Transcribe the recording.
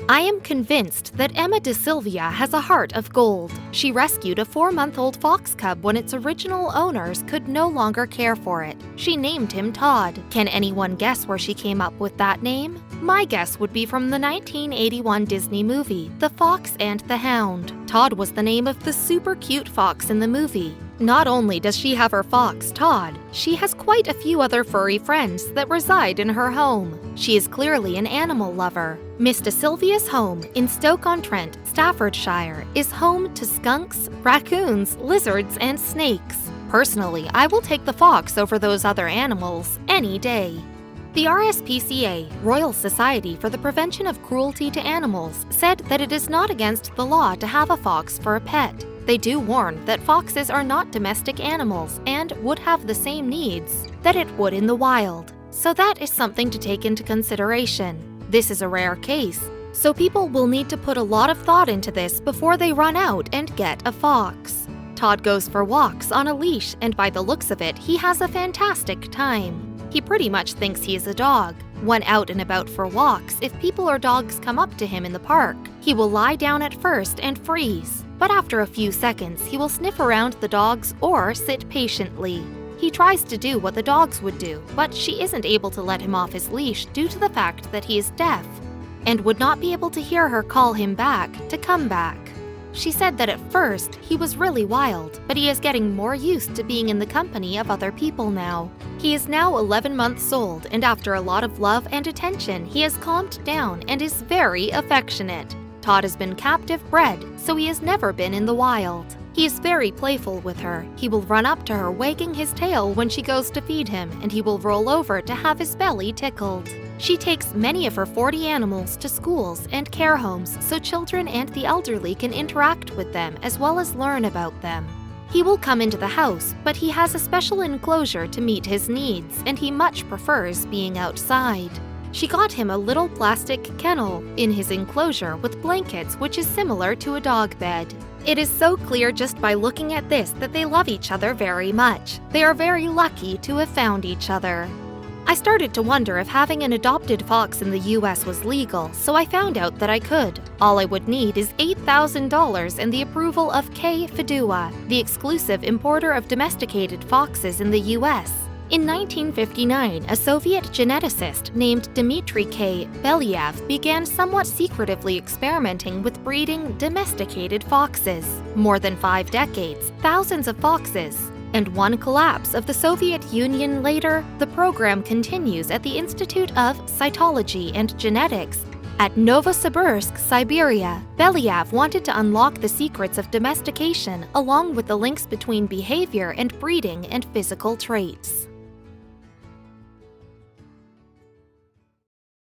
I am convinced that Emma DeSilvia has a heart of gold. She rescued a 4-month-old fox cub when its original owners could no longer care for it. She named him Todd. Can anyone guess where she came up with that name? My guess would be from the 1981 Disney movie, The Fox and the Hound. Todd was the name of the super cute fox in the movie. Not only does she have her fox, Todd, she has quite a few other furry friends that reside in her home. She is clearly an animal lover. Miss DeSilvia's home in Stoke-on-Trent, Staffordshire, is home to skunks, raccoons, lizards, and snakes. Personally, I will take the fox over those other animals any day. The RSPCA, Royal Society for the Prevention of Cruelty to Animals, said that it is not against the law to have a fox for a pet. They do warn that foxes are not domestic animals and would have the same needs that it would in the wild. So that is something to take into consideration. This is a rare case, so people will need to put a lot of thought into this before they run out and get a fox. Todd goes for walks on a leash, and by the looks of it, he has a fantastic time. He pretty much thinks he is a dog. When out and about for walks, if people or dogs come up to him in the park, he will lie down at first and freeze. But after a few seconds, he will sniff around the dogs or sit patiently. He tries to do what the dogs would do, but she isn't able to let him off his leash due to the fact that he is deaf and would not be able to hear her call him back to come back. She said that at first, he was really wild, but he is getting more used to being in the company of other people now. He is now 11 months old, and after a lot of love and attention, he has calmed down and is very affectionate. Todd has been captive bred, so he has never been in the wild. He is very playful with her. He will run up to her wagging his tail when she goes to feed him, and he will roll over to have his belly tickled. She takes many of her 40 animals to schools and care homes so children and the elderly can interact with them as well as learn about them. He will come into the house, but he has a special enclosure to meet his needs, and he much prefers being outside. She got him a little plastic kennel in his enclosure with blankets, which is similar to a dog bed. It is so clear just by looking at this that they love each other very much. They are very lucky to have found each other. I started to wonder if having an adopted fox in the US was legal, so I found out that I could. All I would need is $8,000 and the approval of K. Fedua, the exclusive importer of domesticated foxes in the US. In 1959, a Soviet geneticist named Dmitry K. Belyaev began somewhat secretively experimenting with breeding domesticated foxes. More than 5 decades, thousands of foxes, and one collapse of the Soviet Union later, the program continues at the Institute of Cytology and Genetics at Novosibirsk, Siberia. Belyaev wanted to unlock the secrets of domestication along with the links between behavior and breeding and physical traits.